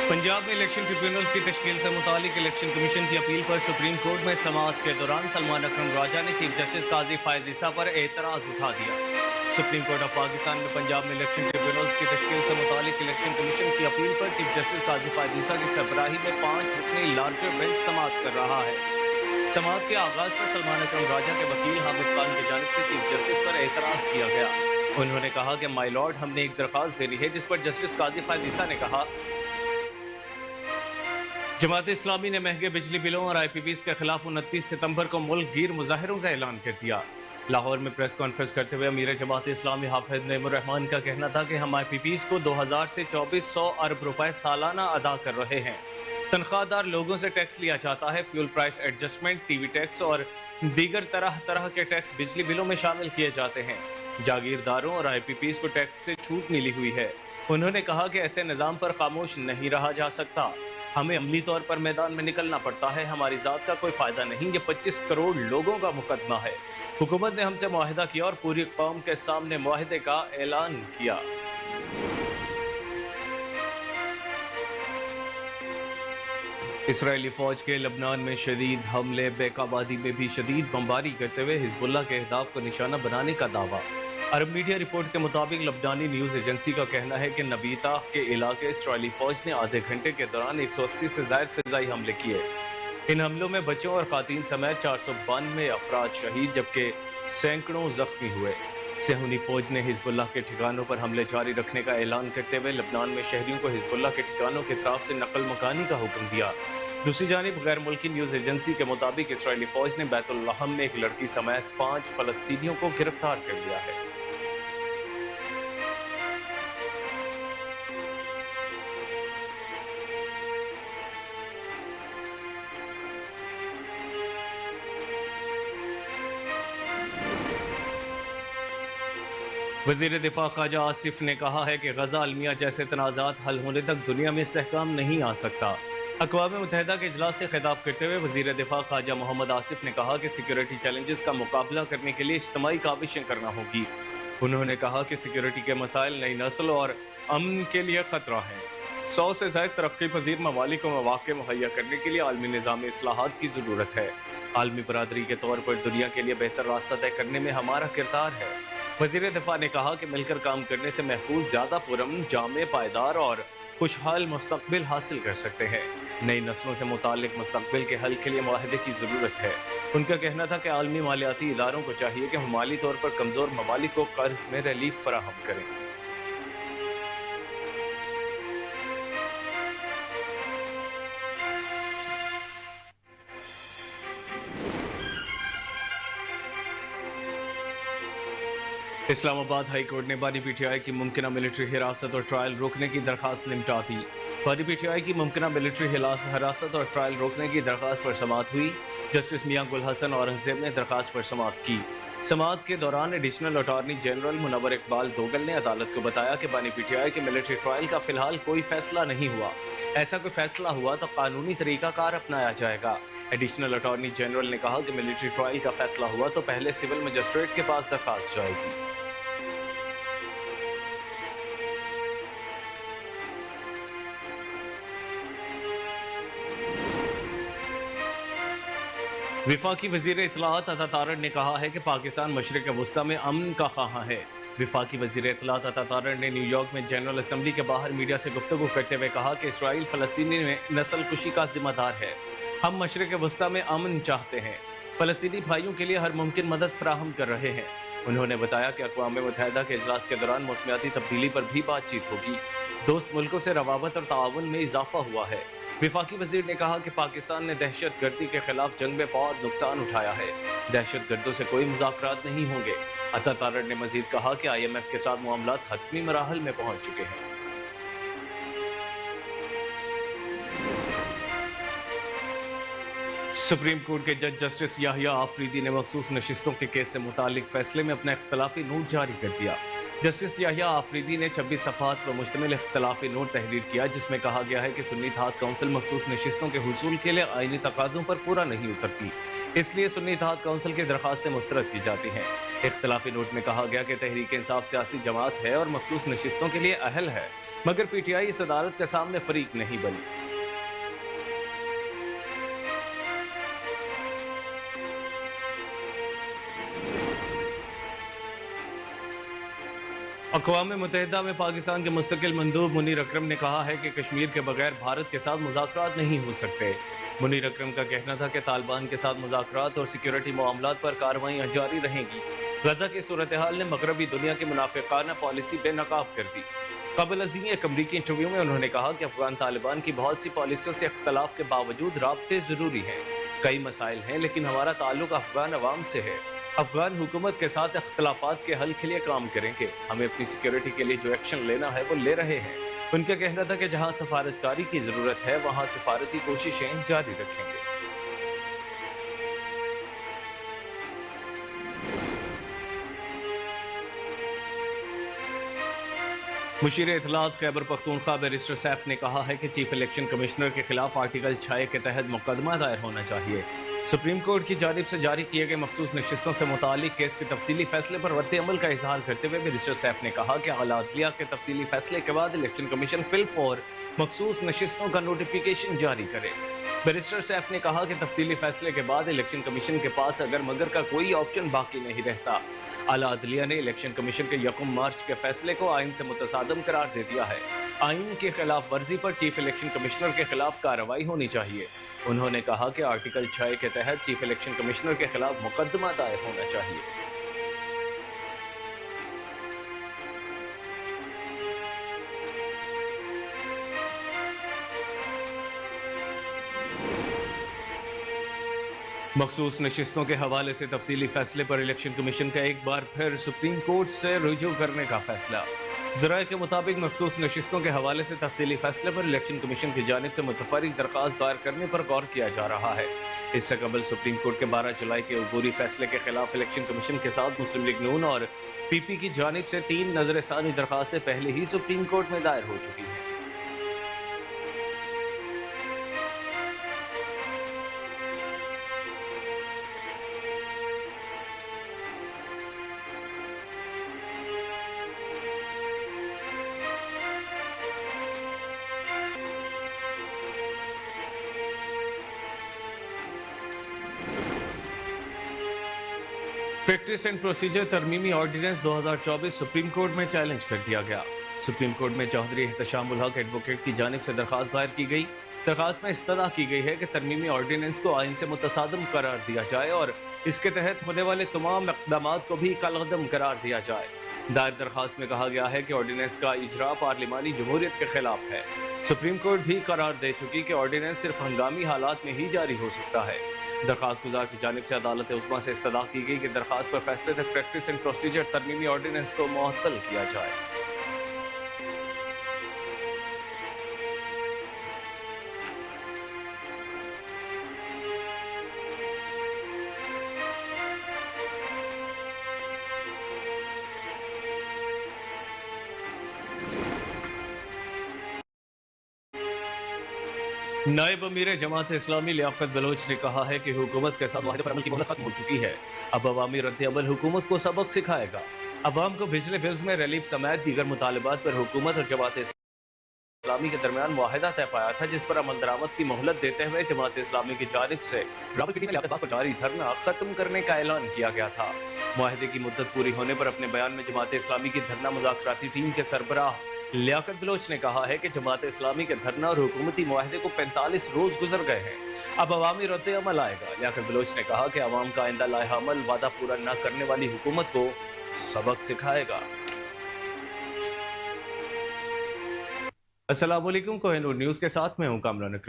पंजाब में election tribunals की तश्कील से मुतालिक इलेक्शन कमीशन की अपील पर सुप्रीम कोर्ट में समाअत के दौरान सलमान अकरम राजा ने चीफ जस्टिस काजी फायज ईसा पर एतराज उठा दिया। सुप्रीम कोर्ट ऑफ पाकिस्तान में पंजाब में इलेक्शन ट्रिब्यूनल्स की तश्कील से मुतालिक इलेक्शन कमीशन की अपील पर चीफ जस्टिस काजी फायज ईसा की सरबराही में 5 रुकनी लार्जर बेंच समाअत कर रहा है। समाअत के आगाज पर सलमान अकरम राजा के वकील हामिद खान की जानिब से चीफ जस्टिस पर एतराज किया गया। उन्होंने कहा कि माय लॉर्ड, हमने एक दरख्वास्त देनी है, जिस पर जस्टिस काजी फायज ईसा ने कहा जमात इस्लामी ने महंगे बिजली बिलों और IPPs के खिलाफ 29 सितंबर को मुल्क गिर मुजाहिरों का ऐलान कर दिया। लाहौर में प्रेस कॉन्फ्रेंस करते हुए अमीर जमात इस्लामी हाफिज नईमुर रहमान का कहना था कि हम IPPs को 2000 से 2400 अरब रुपए सालाना अदा कर रहे हैं। तनख्वाहदार लोगों से टैक्स लिया जाता है। Fuel price adjustment, TV tax और दीगर तरह तरह के टैक्स बिजली बिलों में शामिल किए जाते हैं। जागीरदारों और IPPs को टैक्स से छूट मिली हुई है। उन्होंने कहा कि ऐसे निज़ाम पर खामोश नहीं रहा जा सकता, हमें अमली तौर पर मैदान में निकलना पड़ता है। हमारी जात का कोई फायदा नहीं, ये 25 करोड़ लोगों का मुकदमा है। हुकूमत ने हमसे मुआहिदा किया और पूरी कौम के सामने मुआहिदे का ऐलान किया। इसराइली फौज के लबनान में शदीद हमले, बेकाबादी में भी शदीद बमबारी करते हुए हिजबुल्लाह के अहदाफ को निशाना बनाने का दावा। अरब मीडिया रिपोर्ट के मुताबिक लबनानी न्यूज़ एजेंसी का कहना है कि नबीता के इलाके इसराइली फौज ने आधे घंटे के दौरान 180 से ज़ायद फिजाई हमले किए। इन हमलों में बच्चों और खातीन समेत 492 अफराद शहीद जबकि सैकड़ों जख्मी हुए। सेहूनी फौज ने हिजबुल्लाह के ठिकानों पर हमले जारी रखने का ऐलान करते हुए लबनान में शहरियों को हिजबुल्लाह के ठिकानों के तरफ से नकल मकानी का हुक्म दिया। दूसरी जानिब गैर मुल्की न्यूज़ एजेंसी के मुताबिक इसराइली फौज ने बैतुल लहम में एक लड़की समेत 5 फलस्तीनियों को गिरफ्तार कर लिया है। वज़ीर दिफा ख्वाजा आसिफ ने कहा है कि गजा अलमिया जैसे तनाज़ात हल होने तक दुनिया में इस्तेहकाम नहीं आ सकता। अक़वाम मुत्तहिदा के इजलास से खिताब करते हुए वज़ीर दिफा ख्वाजा मोहम्मद आसिफ ने कहा कि सिक्योरिटी चैलेंजेस का मुकाबला करने के लिए इज्तिमाई काविशें करना होगी। उन्होंने कहा कि सिक्योरिटी के मसाइल नई नस्ल और अमन के लिए ख़तरा है। 100 से ज़ायद तरक्की पजीर ममालिक को मौक़े मुहैया करने के लिए आलमी निज़ाम इस्लाहात की ज़रूरत है। आलमी बरादरी के तौर पर दुनिया के लिए बेहतर रास्ता तय करने में हमारा किरदार है। वज़ीर दिफा ने कहा कि मिलकर काम करने से महफूज, ज़्यादा पुरअमन, जामे, पायदार और खुशहाल मुस्तक़बिल हासिल कर सकते हैं। नई नस्लों से मुताल्लिक़ मुस्तक़बिल के हल के लिए मुआहदे की ज़रूरत है। उनका कहना था कि आलमी मालियाती इदारों को चाहिए कि माली तौर पर कमज़ोर ममालिक को कर्ज में रिलीफ फराहम करें। इस्लामाबाद हाई कोर्ट ने बानी PTI की मुमकिना मिलिट्री हिरासत और ट्रायल रोकने की दरखास्त निपटा दी। बानी PTI की मुमकिना मिलिट्री हिरासत और ट्रायल रोकने की दरखास्त पर समाअत हुई। जस्टिस मियां गुल हसन औरंगजेब ने दरखास्त पर समाअत की। समाअत के दौरान additional attorney general Munawwar Iqbal Dogar ने अदालत को बताया कि बानी PTI के मिलिट्री ट्रायल का फिलहाल कोई फैसला नहीं हुआ। ऐसा कोई फैसला हुआ तो कानूनी तरीकाकार अपनाया जाएगा। एडिशनल अटॉर्नी जनरल ने कहा कि मिलिट्री ट्रायल का फैसला हुआ तो पहले सिविल मजिस्ट्रेट के पास दरखास्त जाएगी। विफाकी वज़ीर इत्तलाआत अता तारड़ ने कहा है कि पाकिस्तान मशरिक़ वस्ता में अमन का ख़्वाह है। विफाकी वज़ीर इत्तलाआत अता तारड़ ने न्यूयॉर्क में जनरल असम्बली के बाहर मीडिया से गुफ्तगू करते हुए कहा कि इसराइल फ़लस्तीनी में नस्ल कुशी का ज़िम्मेदार है। हम मशरिक़ वस्ता में अमन चाहते हैं, फ़लस्तीनी भाइयों के लिए हर मुमकिन मदद फराहम कर रहे हैं। उन्होंने बताया कि अक़वाम मुत्तहिदा के इजलास के दौरान मौसमियाती तब्दीली पर भी बातचीत होगी। दोस्त मुल्कों से रवाबत और ताउन में इजाफा हुआ है। विफाकी वज़ीर ने कहा कि पाकिस्तान ने दहशत गर्दी के खिलाफ जंग में बहुत नुकसान उठाया है। दहशत गर्दों से कोई मुज़ाकरात नहीं होंगे। अता तारड़ ने मजीद कहा कि IMF के साथ मामलात हतमी मराहल में पहुंच चुके हैं। सुप्रीम कोर्ट के जज जस्टिस याहिया आफरीदी ने मखसूस नशिस्तों के केस से मुतालिक फैसले में अपना इख्तलाफी नोट जारी कर दिया। जस्टिस याहिया आफरीदी ने 26 सफ़हात पर मुश्तमिल इख्तलाफी नोट तहरीर किया, जिसमें कहा गया है कि सुन्नी इत्तेहाद काउंसिल मखसूस नशिस्तों के हुसूल के लिए आईनी तकाज़ों पर पूरा नहीं उतरती, इसलिए सुन्नी इत्तेहाद काउंसिल की दरखास्तें मुस्तरद की जाती हैं। اختلافی نوٹ میں کہا گیا کہ تحریک انصاف سیاسی جماعت ہے اور مخصوص نشستوں کے لیے اہل ہے، مگر پی ٹی آئی اس عدالت کے سامنے فریق نہیں بنی۔ اقوام متحدہ میں پاکستان کے مستقل مندوب منیر اکرم نے کہا ہے کہ کشمیر کے بغیر بھارت کے ساتھ مذاکرات نہیں ہو سکتے۔ منیر اکرم کا کہنا تھا کہ طالبان کے ساتھ مذاکرات اور سیکیورٹی معاملات پر کارروائیاں جاری رہیں گی۔ غزہ کی صورتحال نے مغربی دنیا کی منافقانہ پالیسی بے نقاب کر دی۔ قبل ازیں ایک امریکی انٹرویو میں انہوں نے کہا کہ افغان طالبان کی بہت سی پالیسیوں سے اختلاف کے باوجود رابطے ضروری ہیں۔ کئی مسائل ہیں لیکن ہمارا تعلق افغان عوام سے ہے۔ افغان حکومت کے ساتھ اختلافات کے حل کے لیے کام کریں گے۔ ہمیں اپنی سیکیورٹی کے لیے جو ایکشن لینا ہے وہ لے رہے ہیں۔ ان کا کہنا تھا کہ جہاں سفارتکاری کی ضرورت ہے وہاں سفارتی کوششیں جاری رکھیں گے۔ مشیر اطلاعات خیبر پختونخوا بیرسٹر سیف نے کہا ہے کہ چیف الیکشن کمشنر کے خلاف آرٹیکل 6 کے تحت مقدمہ دائر ہونا چاہیے۔ سپریم کورٹ کی جانب سے جاری کیے گئے مخصوص نشستوں سے متعلق کیس کے تفصیلی فیصلے پر رد عمل کا اظہار کرتے ہوئے بیرسٹر سیف نے کہا کہ اعلیٰ عدلیہ کے تفصیلی فیصلے کے بعد الیکشن کمیشن فی الفور مخصوص نشستوں کا نوٹیفیکیشن جاری کرے۔ بیرسٹر سیف نے کہا کہ تفصیلی فیصلے کے بعد الیکشن کمیشن کے پاس اگر مگر کا کوئی آپشن باقی نہیں رہتا۔ اعلیٰ عدلیہ نے الیکشن کمیشن کے 1 مارچ کے فیصلے کو آئین سے متصادم قرار دے دیا ہے۔ آئین کی خلاف ورزی پر چیف الیکشن کمشنر کے خلاف کارروائی ہونی چاہیے۔ انہوں نے کہا کہ آرٹیکل 6 کے تحت چیف الیکشن کمشنر کے خلاف مقدمہ دائر ہونا چاہیے۔ مخصوص نشستوں کے حوالے سے تفصیلی فیصلے پر الیکشن کمیشن کا ایک بار پھر سپریم کورٹ سے رجوع کرنے کا فیصلہ۔ ذرائع کے مطابق مخصوص نشستوں کے حوالے سے تفصیلی فیصلے پر الیکشن کمیشن کی جانب سے متفرق درخواست دائر کرنے پر غور کیا جا رہا ہے۔ اس سے قبل سپریم کورٹ کے 12 جولائی کے عبوری فیصلے کے خلاف الیکشن کمیشن کے ساتھ مسلم لیگ نون اور پی پی کی جانب سے 3 نظر ثانی درخواستیں پہلے ہی سپریم کورٹ میں دائر ہو چکی ہیں۔ پریکٹس اینڈ پروسیجر ترمیمی آرڈیننس 2024 سپریم کورٹ میں چیلنج کر دیا گیا۔ سپریم کورٹ میں چوہدری احتشام الحق ایڈوکیٹ کی جانب سے درخواست دائر کی گئی۔ درخواست میں استدعا کی گئی ہے کہ ترمیمی آرڈیننس کو آئین سے متصادم قرار دیا جائے اور اس کے تحت ہونے والے تمام اقدامات کو بھی کالعدم قرار دیا جائے۔ دائر درخواست میں کہا گیا ہے کہ آرڈیننس کا اجرا پارلیمانی جمہوریت کے خلاف ہے۔ سپریم کورٹ بھی قرار دے چکی کہ آرڈیننس صرف ہنگامی حالات میں ہی جاری ہو سکتا ہے۔ درخواست گزار کی جانب سے عدالت عظمیٰ سے استدعا کی گئی کہ درخواست پر فیصلے تک پریکٹس اینڈ پروسیجر ترمیمی آرڈیننس کو معطل کیا جائے۔ نائب امیر جماعت اسلامی لیاقت بلوچ نے کہا ہے کہ حکومت کے ساتھ معاہدے پر عمل کی مہلت ختم ہو چکی ہے۔ اب عوامی رد عمل حکومت کو سبق سکھائے گا۔ عوام کو بجلی بلز میں ریلیف سمیت دیگر مطالبات پر حکومت اور جماعت اسلامی کے درمیان معاہدہ طے پایا تھا، جس پر عمل درآمد کی مہلت دیتے ہوئے جماعت اسلامی کی جانب سے راولپنڈی میں لیاقت باغ پر جاری دھرنا ختم کرنے کا اعلان کیا گیا تھا۔ معاہدے کی مدت پوری ہونے پر اپنے بیان میں جماعت اسلامی کی دھرنا مذاکراتی ٹیم کے سربراہ لیاقت بلوچ نے کہا ہے کہ جماعت اسلامی کے دھرنا اور حکومتی معاہدے کو 45 روز گزر گئے ہیں، اب عوامی رد عمل آئے گا۔ لیاقت بلوچ نے کہا کہ عوام کا آئندہ لائحہ عمل وعدہ پورا نہ کرنے والی حکومت کو سبق سکھائے گا۔ السلام علیکم، کوہ نور نیوز کے ساتھ میں ہوں کامران اکرم۔